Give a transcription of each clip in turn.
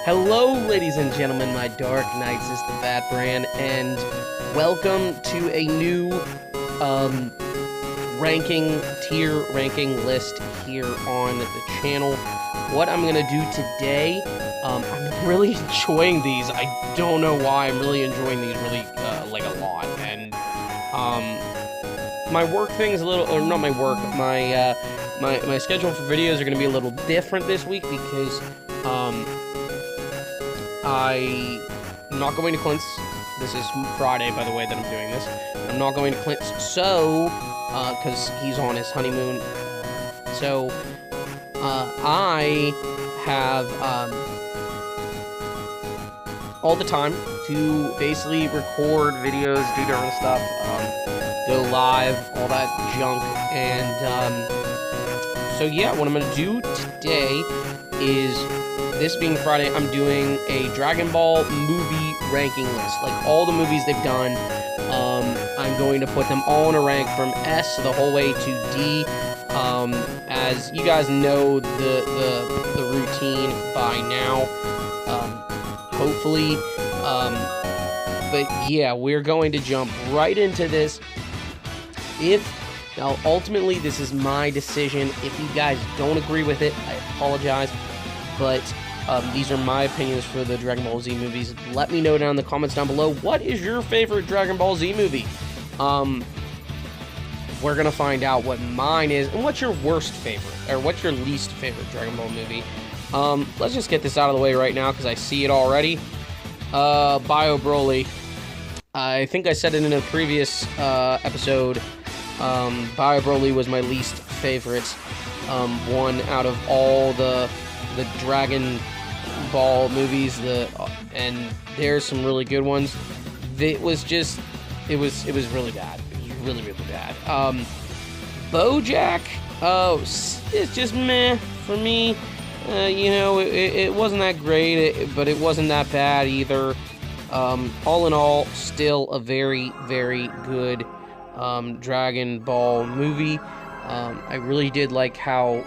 Hello, ladies and gentlemen, my Dark Knights is the Fat Brand, and welcome to a new tier ranking list here on the channel. What I'm gonna do today, I'm really enjoying these. I don't know why. I'm really enjoying these like a lot, and my work thing is a little, or not my work, my schedule for videos are gonna be a little different this week because I'm not going to Clint's. This is Friday, by the way, that I'm doing this. I'm not going to Clint's, so, because he's on his honeymoon. So, I have, all the time to basically record videos, do different stuff, go live, all that junk, and, so yeah, what I'm gonna do today is, this being Friday, I'm doing a Dragon Ball movie ranking list. Like, all the movies they've done, I'm going to put them all in a rank from S the whole way to D. As you guys know the routine by now, hopefully. But yeah, we're going to jump right into this. Now, ultimately, this is my decision. If you guys don't agree with it, I apologize. But these are my opinions for the Dragon Ball Z movies. Let me know down in the comments down below, what is your favorite Dragon Ball Z movie? We're gonna find out what mine is, and what's your worst favorite, or what's your least favorite Dragon Ball movie. Let's just get this out of the way right now, because I see it already. Bio Broly. I think I said it in a previous episode. Bio Broly was my least favorite one out of all the Dragon Ball movies, and there's some really good ones. It was really bad. It was really bad. BoJack, it's just meh for me. You know, it wasn't that great, but it wasn't that bad either. All in all, still a very good Dragon Ball movie. I really did like how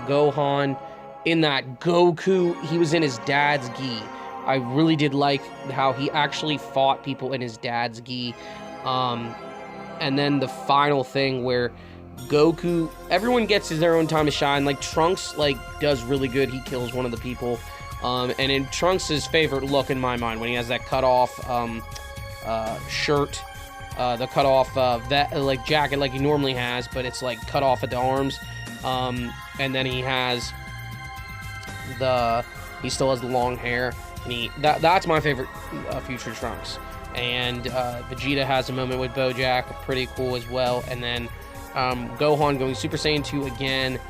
Gohan, in that Goku, he was in his dad's gi. I really did like how he actually fought people in his dad's gi. And then the final thing where Goku, everyone gets their own time to shine. Like, Trunks, like, does really good. He kills one of the people. And in Trunks' favorite look in my mind, when he has that cut-off shirt, the cut-off like jacket like he normally has, but it's like cut off at the arms. And then he still has the long hair, and that's my favorite future Trunks. And Vegeta has a moment with BoJack, pretty cool as well. And then Gohan going Super Saiyan 2 again,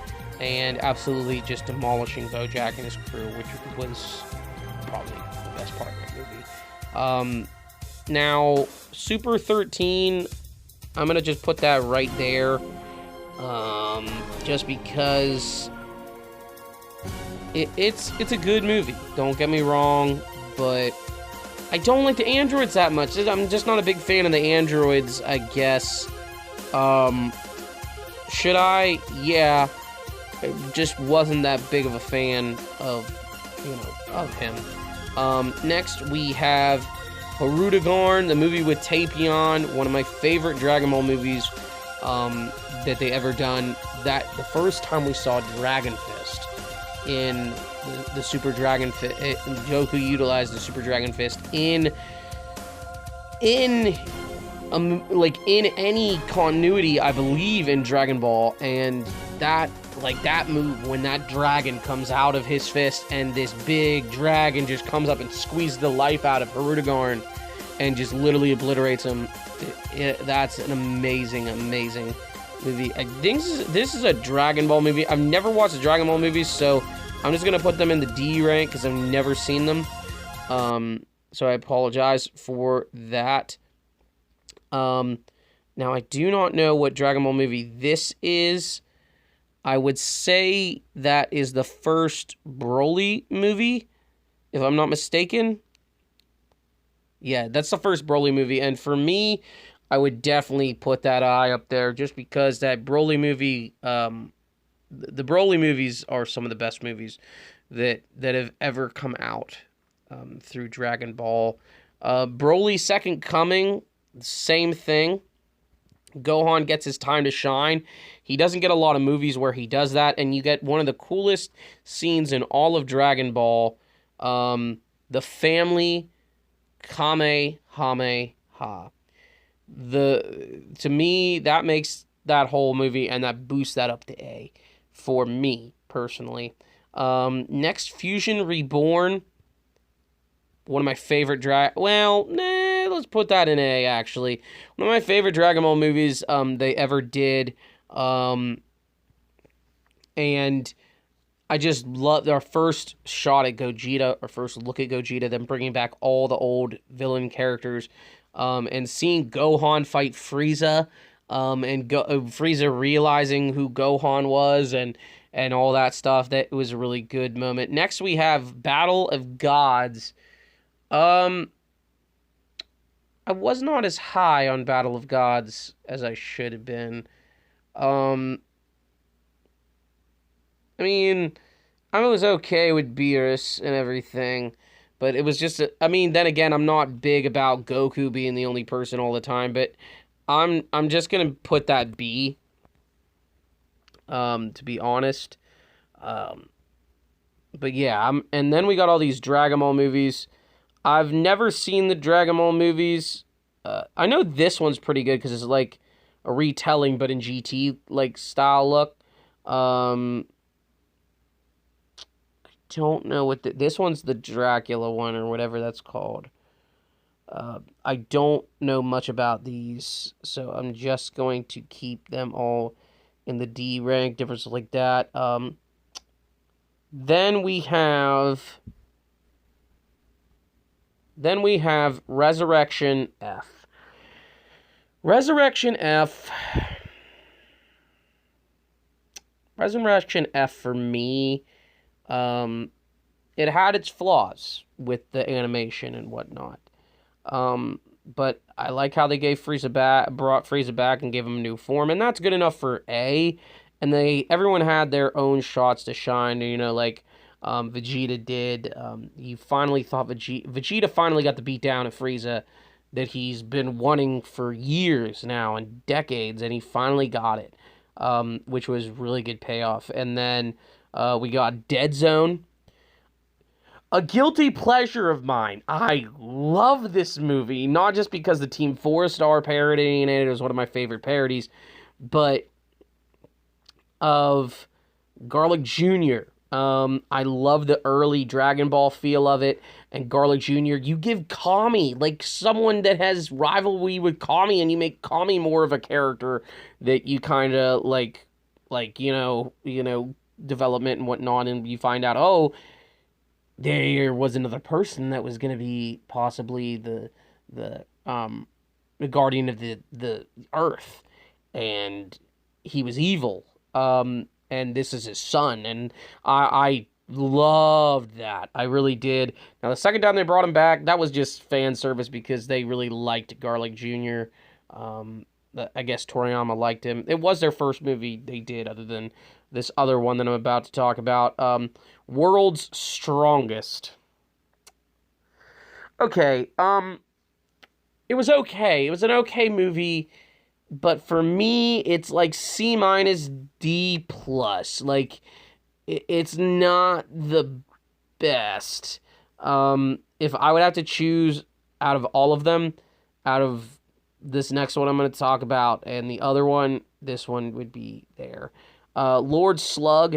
and absolutely just demolishing BoJack and his crew, which was probably the best part of that movie. Now, Super 13, I'm gonna just put that right there, just because it's a good movie, don't get me wrong, but I don't like the androids that much. I'm just not a big fan of the androids, I guess. Should I? Yeah. I just wasn't that big of a fan of him. Next we have Harudegarn, the movie with Tapion, one of my favorite Dragon Ball movies that they ever done. That the first time we saw Dragon Fist in the Super Dragon Fist, Goku utilized the Super Dragon Fist in any continuity, I believe, in Dragon Ball, and that move when that dragon comes out of his fist and this big dragon just comes up and squeezes the life out of Harudegarn and just literally obliterates him. That's an amazing movie. I think this is a Dragon Ball movie. I've never watched the Dragon Ball movies, so I'm just gonna put them in the D rank because I've never seen them. So I apologize for that. Now I do not know what Dragon Ball movie this is. I would say that is the first Broly movie, if I'm not mistaken. Yeah, that's the first Broly movie, and for me, I would definitely put that eye up there, just because that Broly movie, the Broly movies are some of the best movies that have ever come out through Dragon Ball. Broly's Second Coming, same thing. Gohan gets his time to shine. He doesn't get a lot of movies where he does that, and you get one of the coolest scenes in all of Dragon Ball, the family Kamehameha. To me, that makes that whole movie, and that boosts that up to A for me personally. Next, Fusion Reborn. One of my favorite let's put that in A, actually. One of my favorite Dragon Ball movies they ever did. And I just loved our first shot at Gogeta, our first look at Gogeta, then bringing back all the old villain characters, and seeing Gohan fight Frieza, and Frieza realizing who Gohan was, and all that stuff. That was a really good moment. Next, we have Battle of Gods. I was not as high on Battle of Gods as I should have been. I mean, I was okay with Beerus and everything, but it was just, then again, I'm not big about Goku being the only person all the time, but I'm just gonna put that B, to be honest. But yeah, and then we got all these Dragon Ball movies. I've never seen the Dragon Ball movies. I know this one's pretty good because it's like a retelling, but in GT like style look. I don't know what this one's the Dracula one or whatever that's called. I don't know much about these, so I'm just going to keep them all in the D rank, differences like that. Then we have Resurrection F. Resurrection F for me, it had its flaws with the animation and whatnot. But I like how they brought Frieza back and gave him a new form, and that's good enough for A. And everyone had their own shots to shine, like Vegeta did. He finally thought Vegeta finally got the beat down at Frieza that he's been wanting for years now and decades, and he finally got it, which was really good payoff. And then we got Dead Zone. A guilty pleasure of mine. I love this movie, not just because the Team 4-Star parodying it was one of my favorite parodies, but of Garlic Jr. I love the early Dragon Ball feel of it, and Garlic Jr., you give Kami, like someone that has rivalry with Kami, and you make Kami more of a character that you kind of like, development and whatnot, and you find out, oh, there was another person that was going to be possibly the guardian of the Earth, and he was evil. And this is his son, and I loved that. I really did. Now, the second time they brought him back, that was just fan service because they really liked Garlic Jr. I guess Toriyama liked him. It was their first movie they did, other than this other one that I'm about to talk about. World's Strongest. Okay, it was okay. It was an okay movie, but for me, it's like C minus D plus. Like, it's not the best. If I would have to choose out of all of them, out of this next one I'm going to talk about, and the other one, this one would be there. Lord Slug.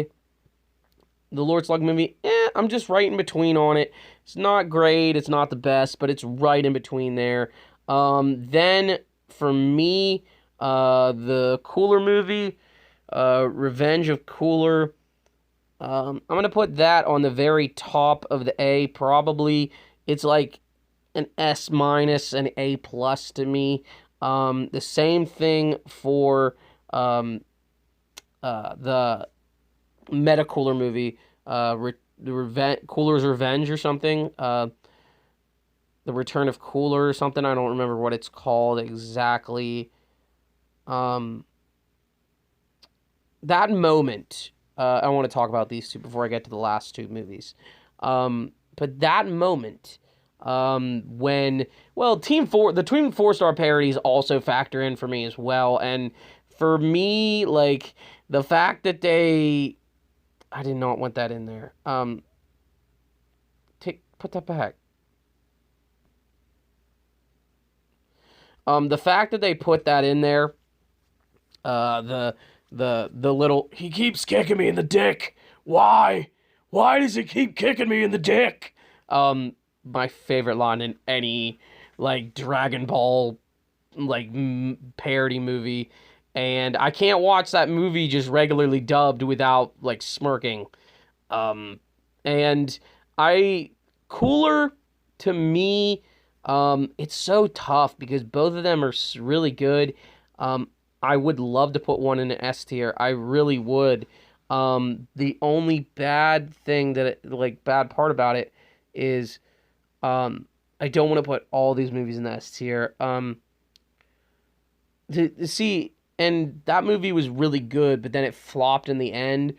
The Lord Slug movie, I'm just right in between on it. It's not great, it's not the best, but it's right in between there. Then, for me, the Cooler movie, Revenge of Cooler, I'm going to put that on the very top of the A, probably. It's like an S minus, an A plus to me. The same thing for the Meta-Cooler movie, Cooler's Revenge or something, The Return of Cooler or something, I don't remember what it's called exactly. That moment, I want to talk about these two before I get to the last two movies. But that moment, when, well, the Team 4-star parodies also factor in for me as well. And for me, like, the fact that I did not want that in there. Put that back. The fact that they put that in there, the little, he keeps kicking me in the dick. Why? Why does he keep kicking me in the dick? My favorite line in any, like, Dragon Ball, like, parody movie. And I can't watch that movie just regularly dubbed without, like, smirking. And Cooler, to me, it's so tough because both of them are really good. I would love to put one in an S tier. I really would. The only bad thing bad part about it is, I don't want to put all these movies in the S tier. See, and that movie was really good, but then it flopped in the end,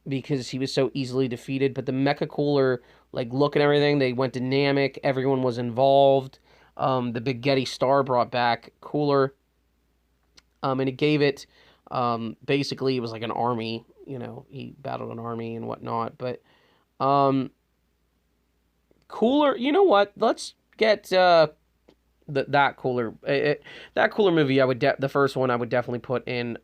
because he was so easily defeated. But the Mecha Cooler, like, look and everything, they went dynamic. Everyone was involved. The Big Getty Star brought back Cooler. And it gave it, basically, it was like an army, he battled an army and whatnot, but, Cooler, you know what, let's get, that Cooler, that Cooler movie, the first one I would definitely put in,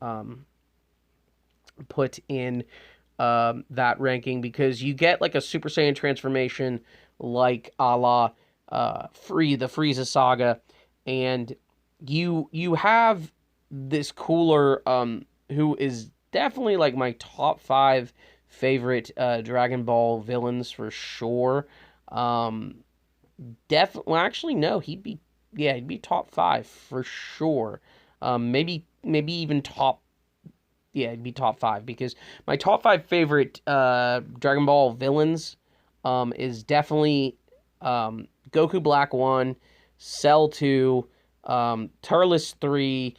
that ranking, because you get, like, a Super Saiyan transformation, like, a la, the Frieza saga, and you have this Cooler, who is definitely, like, my top 5 favorite Dragon Ball villains for sure. Well, actually, no, he'd be top 5 for sure. Maybe even he'd be top 5, because my top 5 favorite Dragon Ball villains is definitely Goku Black 1, Cell 2, Turles 3.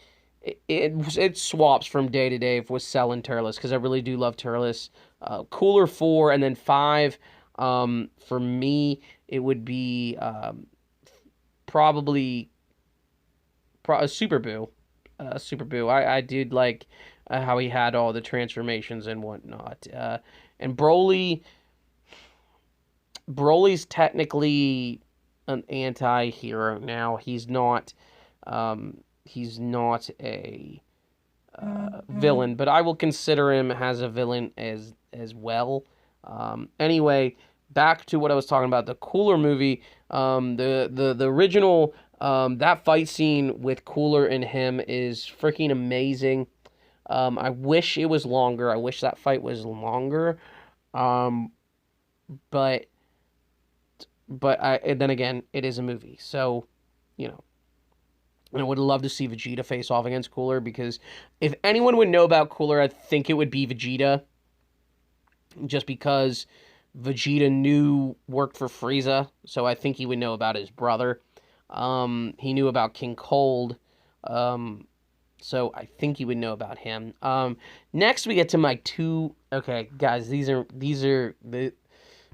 It swaps from day to day with Cell and Turles, because I really do love Turles. Cooler 4, and then 5, for me, it would be probably Super Boo. Super Boo. I did like how he had all the transformations and whatnot. And Broly's technically an anti-hero now. He's not a villain, but I will consider him as a villain as well. Anyway, back to what I was talking about, the Cooler movie, the original, that fight scene with Cooler and him is freaking amazing. I wish it was longer. I wish that fight was longer. But then again, it is a movie, so, and I would love to see Vegeta face off against Cooler, because if anyone would know about Cooler, I think it would be Vegeta. Just because Vegeta worked for Frieza, so I think he would know about his brother. He knew about King Cold, so I think he would know about him. Next we get to my two. Okay, guys, these are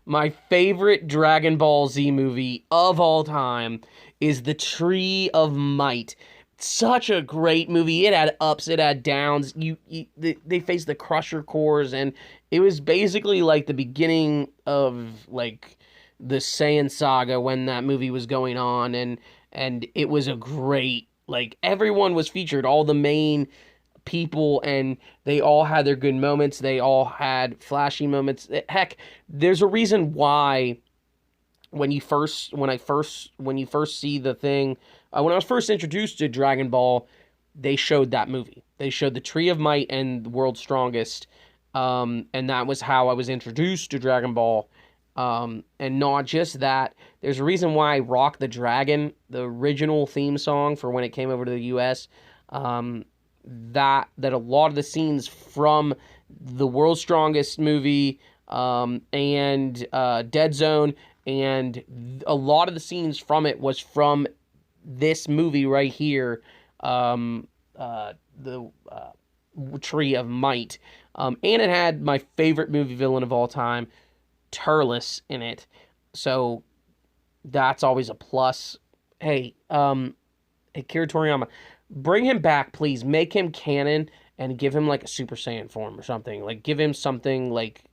my favorite Dragon Ball Z movie of all time is The Tree of Might. Such a great movie. It had ups, it had downs. They faced the Crusher Cores, and it was basically like the beginning of, like, the Saiyan saga when that movie was going on, and it was a great, like, everyone was featured, all the main people, and they all had their good moments. They all had flashy moments. Heck, there's a reason why when you first see the thing, when I was first introduced to Dragon Ball, they showed that movie. They showed The Tree of Might and The World's Strongest, and that was how I was introduced to Dragon Ball. And not just that, there's a reason why Rock the Dragon, the original theme song for when it came over to the US, that a lot of the scenes from the World's Strongest movie, and Dead Zone, and a lot of the scenes from it was from this movie right here, Tree of Might. And it had my favorite movie villain of all time, Turles, in it. So that's always a plus. Hey, hey, Kira Toriyama, bring him back, please. Make him canon and give him like a Super Saiyan form or something. Like give him something like,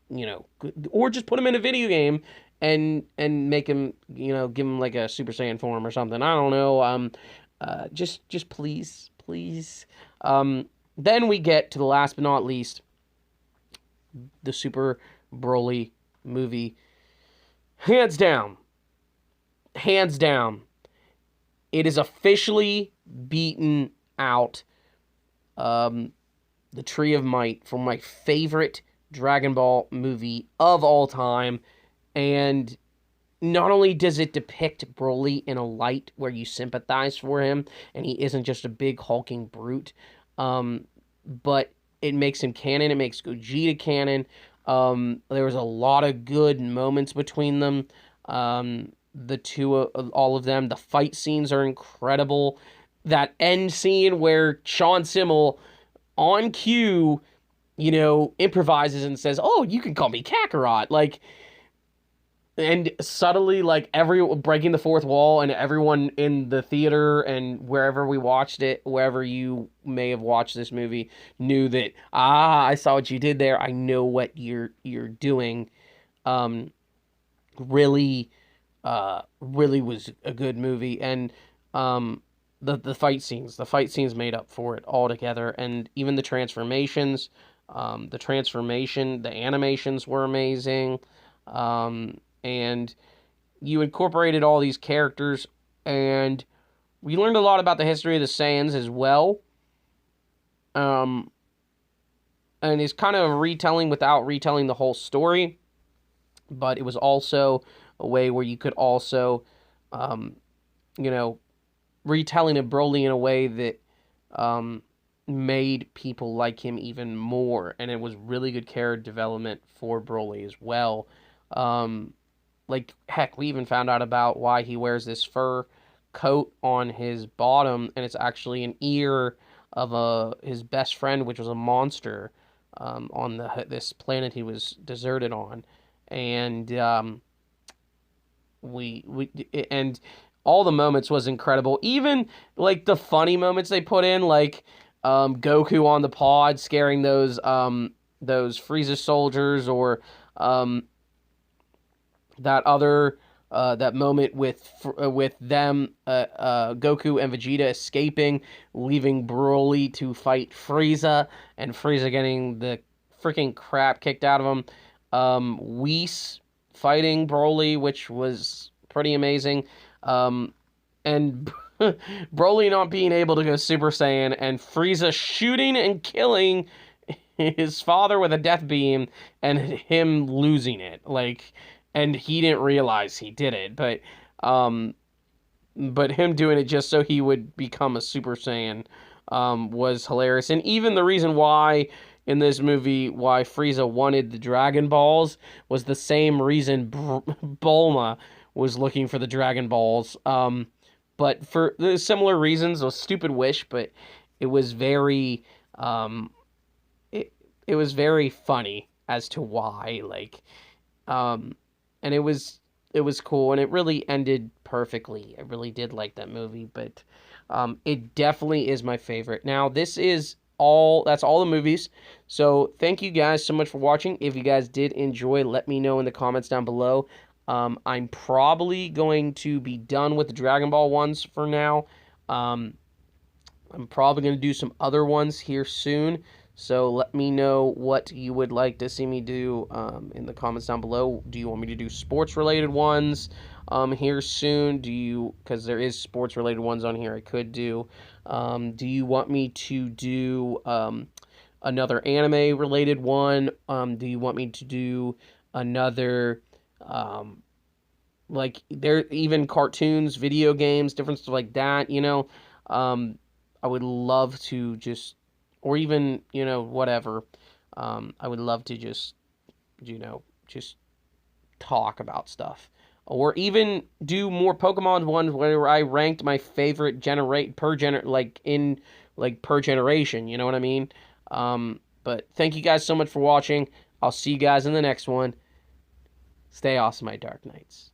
or just put him in a video game and make him, give him like a Super Saiyan form or something. I don't know. Just please, please. Then we get to the last but not least, the Super Broly movie. Hands down. Hands down. It is officially beaten out the Tree of Might for my favorite Dragon Ball movie of all time. And not only does it depict Broly in a light where you sympathize for him and he isn't just a big hulking brute, but it makes him canon. It makes Gogeta canon. There was a lot of good moments between them. The two of all of them. The fight scenes are incredible. That end scene where Sean Simmel, on cue, improvises and says, "Oh, you can call me Kakarot." Like, and subtly, like, breaking the fourth wall, and everyone in the theater and wherever we watched it, wherever you may have watched this movie, knew that, I saw what you did there. I know what you're doing. Really was a good movie. And the fight scenes made up for it altogether. And even the transformations, the animations were amazing. And you incorporated all these characters, and we learned a lot about the history of the Saiyans as well. And it's kind of a retelling without retelling the whole story, but it was also a way where you could also, retelling of Broly in a way that made people like him even more, and it was really good character development for Broly as well. Like, heck, we even found out about why he wears this fur coat on his bottom, and it's actually an ear of his best friend, which was a monster on this planet he was deserted on. And and all the moments was incredible. Even like the funny moments they put in, like Goku on the pod scaring those Frieza soldiers, or that moment with them, Goku and Vegeta escaping, leaving Broly to fight Frieza, and Frieza getting the freaking crap kicked out of him. Whis fighting Broly, which was pretty amazing. And Broly not being able to go Super Saiyan, and Frieza shooting and killing his father with a death beam, and him losing it. Like, and he didn't realize he did it, but him doing it just so he would become a Super Saiyan was hilarious. And even the reason why in this movie why Frieza wanted the Dragon Balls was the same reason Bulma was looking for the Dragon Balls. But for the similar reasons, a stupid wish, but it was very it was very funny as to why, like, and it was cool, and it really ended perfectly. I really did like that movie, but it definitely is my favorite. Now, that's all the movies. So thank you guys so much for watching. If you guys did enjoy, let me know in the comments down below. I'm probably going to be done with the Dragon Ball ones for now. I'm probably going to do some other ones here soon. So let me know what you would like to see me do in the comments down below. Do you want me to do sports-related ones here soon? Because there is sports-related ones on here I could do. Do you want me to do another anime-related one? Do you want me to do another, like, there even cartoons, video games, different stuff like that, I would love to just, or even, whatever. I would love to just talk about stuff. Or even do more Pokemon ones where I ranked my favorite per generation, you know what I mean? But thank you guys so much for watching. I'll see you guys in the next one. Stay awesome, my Dark Knights.